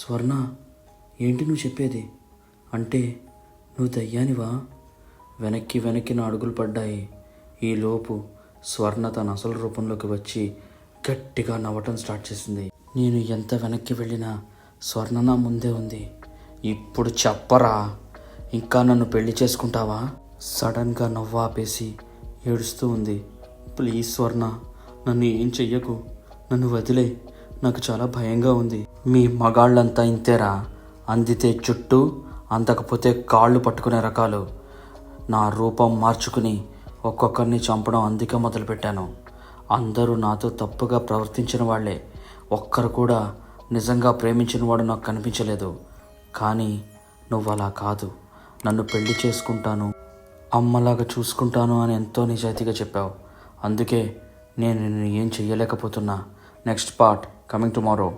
స్వర్ణ, ఏంటి నువ్వు చెప్పేది? అంటే నువ్వు దయ్యానివా? వెనక్కి వెనక్కి నా అడుగులు పడ్డాయి. ఈలోపు స్వర్ణ తన అసలు రూపంలోకి వచ్చి గట్టిగా నవ్వటం స్టార్ట్ చేసింది. నేను ఎంత వెనక్కి వెళ్ళినా స్వర్ణ నా ముందే ఉంది. ఇప్పుడు చెప్పరా, ఇంకా నన్ను పెళ్లి చేసుకుంటావా? సడన్గా నవ్వు ఆపేసి ఏడుస్తూ ఉంది. ప్లీజ్ స్వర్ణ, నన్ను ఏం చెయ్యకు, నన్ను వదిలే, నాకు చాలా భయంగా ఉంది. మీ మగాళ్ళంతా ఇంతేరా, అందితే చుట్టూ, అందకపోతే కాళ్ళు పట్టుకునే రకాలు. నా రూపం మార్చుకుని ఒక్కొక్కరిని చంపడం అందుకే మొదలుపెట్టాను. అందరూ నాతో తప్పుగా ప్రవర్తించిన వాళ్ళే, ఒక్కరు కూడా నిజంగా ప్రేమించిన వాడు నాకు కనిపించలేదు. కానీ నువ్వు అలా కాదు, నన్ను పెళ్లి చేసుకుంటాను, అమ్మలాగా చూసుకుంటాను అని ఎంతో నిజాయితీగా చెప్పావు. అందుకే నేను నిన్ను ఏం చెయ్యలేకపోతున్నా. Next part coming tomorrow.